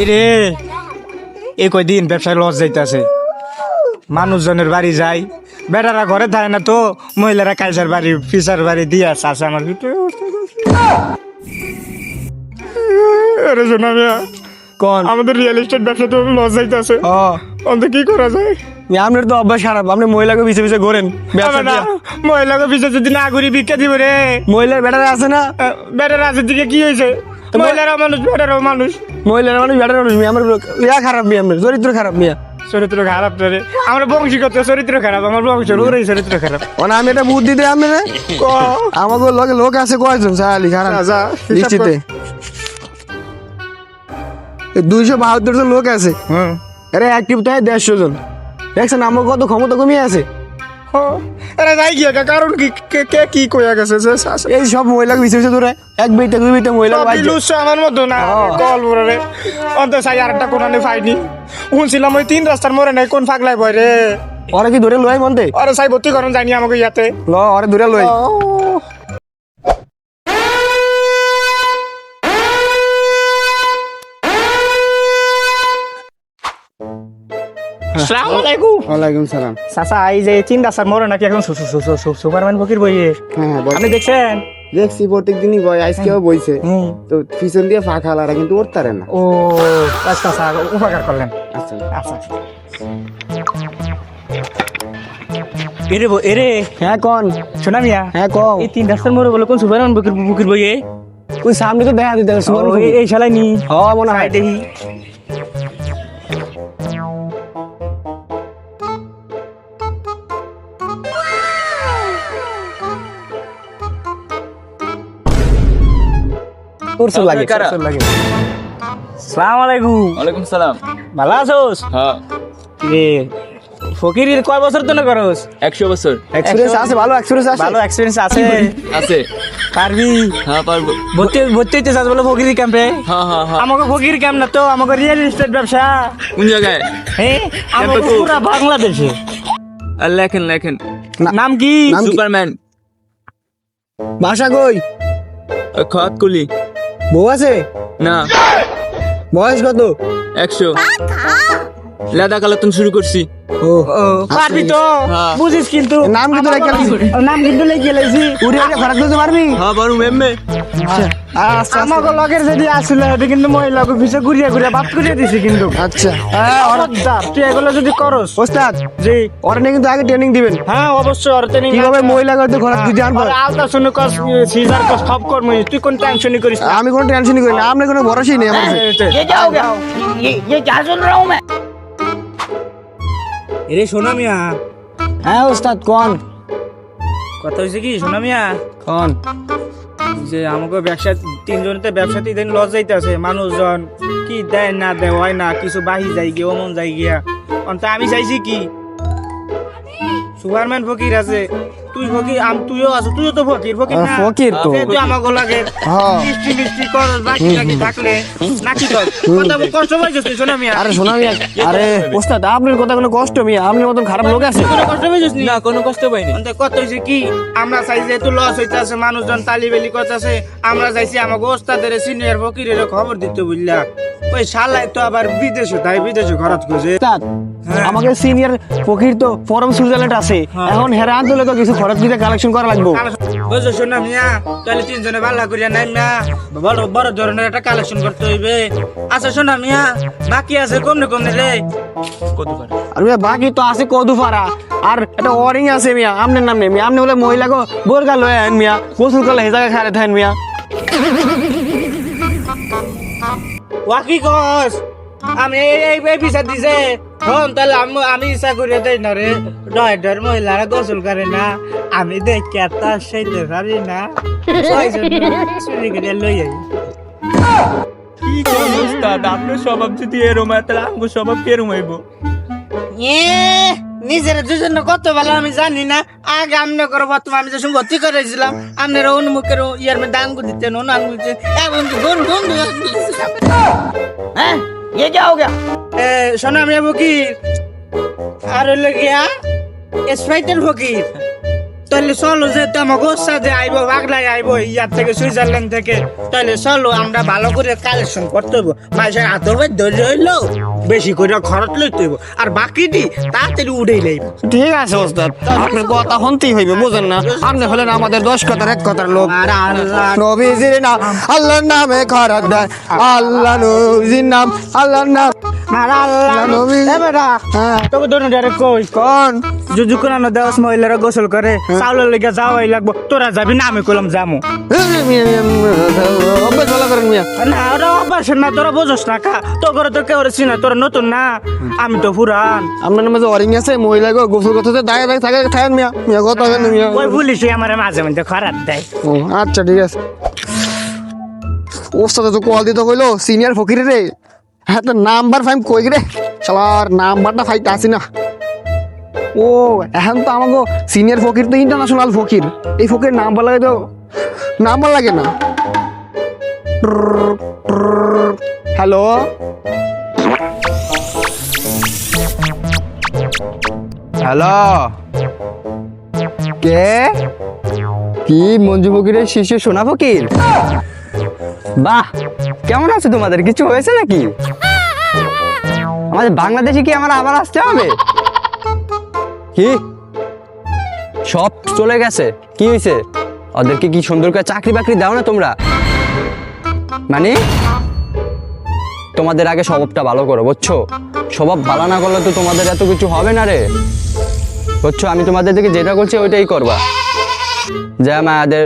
রে এই কয়দিন ব্যবসায় লস যাইতেছে, মানুষজনের বাড়ি যাই, বেটারা ঘরে থাকে না তো, মহিলারা কাইসার বাড়ি ফিসার বাড়ি দিয়ে আসে আমার ভিতরে। কোন আমাদের রিয়েল এস্টেট ব্যবসা তো লস যাইতেছে, অন্ত কি করা যায়? আপনার তো অভ্যাস খারাপ, আপনি মহিলাকে পিছে পিছে ঘোরেন ব্যবসা দিয়া। মহিলাকে পিছে যদি না ঘুরি ভিক্ষা দিব রে। মহিলার বেটারা আছে না, বেটারা আছে দিকে কি হয়েছে? মহিলারাও মানুষ, বেটারাও মানুষ। মহিলার মানুষ বেটার মানুষ মিয়া, আমার খারাপ মিয়া, আপনার চরিত্র খারাপ মিয়া। চরিত্র খারাপ রে, আমার বংশীগত চরিত্র খারাপ, আমার বংশের ওরাই চরিত্র খারাপ। মানে আমি এটা বুদ্ধি দিই আমি না, আমাকে লগে লোক আছে কয়জন সালি খারাপ লিস্টিতে 272 জন লোক আছে। আরে অ্যাক্টিভ তাই 150 জন। দেখছেন আমার কত ক্ষমতা কমিয়ে আছে। এরা যাই গিয়া কারণ কি কে কি কইয়া গেছে? এই সব মহিলাকে পিছে পিছে ধরে এক বেটা দুই বেটা মহিলা আমার মতো না কল রে, অন্ত চাই আর একটা কোনানে পাইনি। শুনছিলাম ওই 3 রাস্তার মোড়ে নাই কোন ফাগলাই বয় রে। ওরা কি ধরে লয় মনতে? আরে চাই ভর্তি করুন জানি আমাকে ইয়াতে ল ওরে ধরে লয়। আসসালামু আলাইকুম। ওয়ালাইকুম সালাম। চাচা এই যে 3 রাস্তার মোড়ে নাকি এখন সুপারম্যান ফকির বইয়ে, হ্যাঁ আপনি দেখছেন? দেখছি প্রত্যেক দিনই বই, আজকেও বইছে তো পিছন দিয়ে ফাঁকা লারা কিন্তু উঠতারে না। ও আচ্ছা আচ্ছা, উপকার করলেন। আচ্ছা আচ্ছা এরে হ্যাঁ কোন শোনা মিয়া, হ্যাঁ কও। এই 3 রাস্তার মোড়ে বলে কোন সুপারম্যান ফকির বইয়ে? ওই সামনে তো দেখা দিতে এই শালাই নি মনে হয় দেখি। তোরসব লাগে সালাম আলাইকুম। ওয়ালাইকুম সালাম। ভালো আছোস? হ্যাঁ রে ফকির কয় বছর তো না করস? 100 বছর এক্সপেরিয়েন্স আছে, ভালো এক্সপেরিয়েন্স আছে। ভালো এক্সপেরিয়েন্স আছে, আছে। পারবি? হ্যাঁ পারবো। ভর্তি হইতে চাস বলে ফকির ক্যাম্পে? হ্যাঁ হ্যাঁ হ্যাঁ। আমাকে ফকির ক্যাম্প না তো, আমাকে রিয়েল এস্টেট ব্যবসা। কোন জায়গায়? হ্যাঁ আমাকে ক্যাম্পে পুরা বাংলাদেশে। আর লেখেন নাম কি? নাম কি? সুপারম্যান ভাষা কই? খতকুলি। বউ আছে? না। বয়স কত? 100। লেদা কালেকশন শুরু করছি। ও পারবি তো? হ্যাঁ। বুঝিস কিন্তু নাম কিন্তু লেখা লাইছি। নাম কিন্তু লেখে লাইছি। উড়ে উড়ে ফারাক দিতে পারবি? হ্যাঁ পারবো মেম্মে। আচ্ছা আমাকে লগের যদি আসলে এটা কিন্তু মহিলাকে পিছে ঘুরিয়ে বাদ করিয়ে দিছি কিন্তু। আচ্ছা তুই এগুলো যদি করস ওস্তাদ জি ওরা কিন্তু আগে ট্রেনিং দিবেন হ্যাঁ অবশ্যই আর ট্রেনিং কিভাবে মহিলা করতে ঘোরা তুই জানবো। আলট্রাসাউন্ড কর, সিজার কর, সব কর, তুই কোন টেনশনই করিস না। আমি কোনো টেনশনই করি না, আপনার কোনো ভরসাই নেই আমার এরে সোনা মিয়া, হ্যাঁ ওস্তাদ কোন কথা হয়েছে কি সোনা মিয়া, কোন যে আমাকে ব্যবসা 3 জনেতে ব্যবসাতে দিন লস যাইতেছে, মানুষজন কি দেয় না দেয় হয় না, কিছু বাহি যাই গিয়ে অমন যাই গিয়া। অন্ত আমি চাইছি কি সুপারম্যান ফকির আছে, তুই ফকির তুইও আছো, তুইও তো ফকির না? ফকির তো। তুই আমাকে লাগে হ্যাঁ। মিষ্টি কর বাকি রাখি থাকলে নাকি কর কথা কষ্ট পাইছিস তুই সোনা মিয়া? আরে শোনা মিয়া, আরে ওস্তাদ আপনার কথা কোনো কষ্ট মিয়া, আপনার মতন খারাপ লোক আছে? কোনো কষ্ট পাইছিস না কোনো কষ্ট পাইনি। অন্ত কত হয়েছে কি আমরা চাই যেহেতু লস হইতেছে, মানুষজন তালিবেলি করতেছে, আমরা চাইছি আমাকে ওস্তাদের সিনিয়র ফকিরের খবর দিতে বুঝলা। ওই শালাই তো আবার বিদেশে তাই বিদেশে ঘরাত খুঁজে। ওস্তাদ আমাকে সিনিয়র ফকির তো ফরম সুইজারল্যান্ড আছে, এখন হেরা আনলে তো কিছু খরচ দিতে কালেকশন করা লাগবে। বুঝছো শোনা মিয়া, তাহলে 3 জনে ভালো করিয়া নাই না, বড় বড় ধরনের একটা কালেকশন করতে হইবে। আচ্ছা শোনা মিয়া, বাকি আছে কমনে রে কত পারে? আর মিয়া বাকি তো আছে কদুপাড়া, আর একটা ওয়ারিং আছে মিয়া আপনার নাম নেই মিয়া, আপনি বলে মহিলাকে বোরকা লয়ে আন মিয়া, গোসল করলে হেজাকে খারে থাকেন মিয়া। ওয়াকি কস আমি এই বিচার দিছে হন, তাহলে আমি ইচ্ছা করিয়া দেই না রে, ডয়ের মহিলারা গোসল করে না, আমি দেখি আর তার সাইতে পারি না, 6 জন চুরি করে লই আই। কি কোন উস্তাদ, আপনার স্বভাব যদি এরম হয় তাহলে আমগো স্বভাব কেরম হইব? নিজের দুজন কত ভালো আমি জানি না, আগে আমনে করো বর্তমান আমি যখন ভর্তি করেছিলাম আপনারা অনুমুখের ইয়ার মধ্যে আঙ্গুল দিতেন, আঙ্গুল দিতেন এবং হ্যাঁ ये क्या हो गया? সোনা মিয়া ফকির আর হইল গিয়া স্প্রাইটের ফকির, তাহলে চলো যে আমাকে সাথে আইবো বাগলাই আইবো ইয়ার থেকে সুইজারল্যান্ড থেকে, তাহলে চলো আমরা ভালো করে কালেকশন করতে হইব, মাইসের হাতে ধৈর্য হইলো বেশি করে খরচ লইতে হইব, আর বাকি দি তাড়াতাড়ি উঠেই লাইব। ঠিক আছে ওস্তাদ, আপনার কথা শুনতেই হইবে, বুঝেন না? আপনি হলেন আমাদের 10 কথার 1 কথার লোক। আর আল্লাহ নবীজির নাম আল্লাহর নামে খরাত দেয়, আল্লাহ নবীজির নাম আল্লাহর নাম। আর আল্লাহ নবী। এ বেটা হ্যাঁ তোকে ধরুন ডাইরেক্ট কই কোন যদি কোন দেওয়াস মহিলারা গোসল করে চাউলের লেগে যাওয়াই লাগবো, তোরা যাবি না আমি কইলাম যামু অভ্যাস ভালো করেন মিয়া। না ওরা অভ্যাস না, তোরা বোঝস না কা তো করে তো কেউ চিনা, তোরা নতুন না আমি তো পুরান। আপনার নামে যে ওয়ারিং আছে মহিলা গো গোসল করতে দাঁড়িয়ে দাঁড়িয়ে থাকে থাকেন মিয়া, মিয়া কথা কেন মিয়া? ওই পুলিশই আমার মাঝে মাঝে খারাপ দেয়। ও আচ্ছা ঠিক আছে। ওর সাথে তো কল দিতে কইলো সিনিয়র ফকির রে, হ্যাঁ তো নাম্বার ফাইম কই রে, শালার নাম্বারটা ফাইতে আসি না। ও এখন তো আমাকে সিনিয়র ফকির তো ইন্টারন্যাশনাল ফকির, এই ফকির নাম্বার লাগে তো নাম্বার লাগে না। হ্যালো হ্যালো, কে? কি মঞ্জু ফকিরের শিশু সোনা ফকির? বাহ, কেমন আছে তোমাদের? কিছু হয়েছে নাকি? আমাদের বাংলাদেশে কি আমার আবার আসতে হবে? কি সব চলে গেছে? কি হয়েছে? ওদেরকে কি সুন্দর করে চাকরি বাকরি দাও না তোমরা? মানে তোমাদের আগে স্বভাবটা ভালো করো, বুঝছো? স্বভাব ভালো না করলে তো তোমাদের এত কিছু হবে না রে, বুঝছো? আমি তোমাদের থেকে যেটা করছি ওইটাই করবা, যে মায়াদের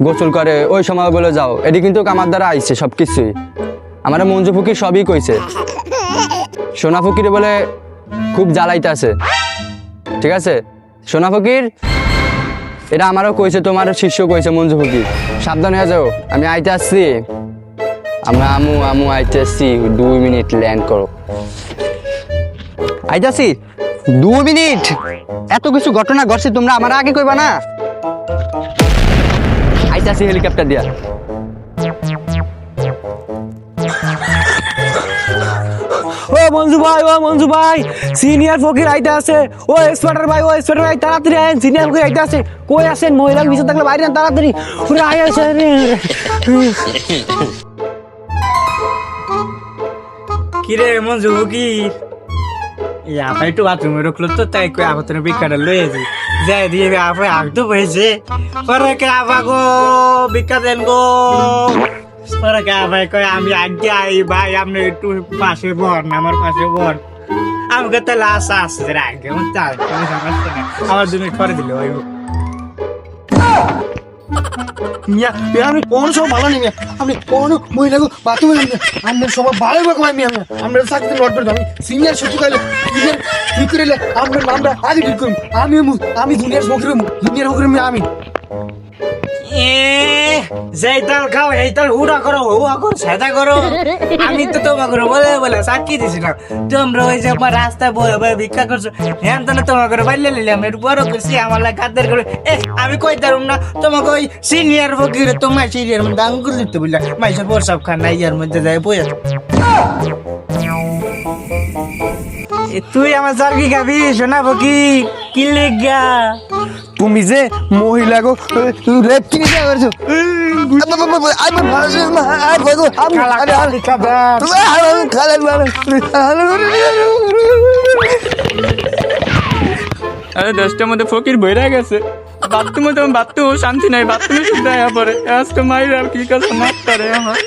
গোসল করে ওই সময় বলে যাও, এটি কিন্তু আমার দ্বারা আইছে সব কিছুই। আমার মঞ্জু ফকির সবই কইছে, সোনা ফকির বলে খুব জ্বালাইতে আছে, ঠিক আছে? সোনা ফকির এটা আমারও কইছে, তোমার শিষ্য কইছে মঞ্জু ফকির, সাবধান হয়ে যাও। আমি আইতে আসছি, আমরা আমু আইতে আসছি, 2 মিনিট ল্যান্ড করো। আইতাছি 2 মিনিট। এত কিছু ঘটনা ঘটছে, তোমরা আমার আগে কইবা না? আইতাছি হেলিকপ্টার দিয়া। ও মঞ্জু ভাই সিনিয়র ফকির আইতে আছে। ও এক্সপার্টার ভাই তাড়াতাড়ি আইন, সিনিয়র ফকির আইতে আছে। কই আছেন? মহিলা ভিতর থাকলে বাইরে আন তাড়াতাড়ি। ওরে আয় আছে কিরে মঞ্জু কি আপা একটু বাথরুমে রাখলো তো, তাই কই আপা তোর ভিক্ষাটা লয়েছি যাই দিয়ে আপা আগতো বসে পরে কে আপা গো ভিক্ষা দেন গো, পরে কে আপা কয় আমি আগে আই ভাই, আপনি একটু পাশে বর না, আমার পাশে বর। আমি কে তাহলে আশা আসছে আগে আমার 2 মিনিট পরে দিলে ওই মিয়া আমি কোন সব ভালো নেই মিয়া, আপনি কোন মহিলা গো বাথরুমে আমরা সবাই ভালো বাকো মিয়া, আমরা চাকরি নোট করে আমি সিনিয়র ছুটি কালে ঠিক করে আমরা নামটা আগে ঠিক করুন। আমি দুনিয়ার ফকির মিয়া, আমি যেই তাল খাও এই তাল হুড়া করো হুয়া করো সেটা করো। আমি তো তোমাকে বলে বলে সাক্ষী দিছিলাম, তোমরা ওই যে রাস্তায় বয়ে বয়ে ভিক্ষা করছো, হ্যাঁ তো তোমাকে বাইলে নিলাম, একটু বড় করছি আমার লাগে খাদ্যের করে। আমি কই দারুম না তোমাকে ওই সিনিয়র ফকির, তোমার সিনিয়র মধ্যে আঙ্গুল দিতে বুঝলা, মাইসের প্রসাব খান ইয়ার মধ্যে যায় বয়ে। তুই আমার সার্কি খাবি শোনা ফকির? কি লেগা? তুমি যে মহিলা গো রেপ কিনে দেওয়া করছো, আরে 10টার মধ্যে ফকির বইরা গেছে, বাথরুমে শান্তি নাই, বাথরুমে শুদ্ধ আয়া পরে আজকে মাইর আর কি কাছে মারতারে আমার।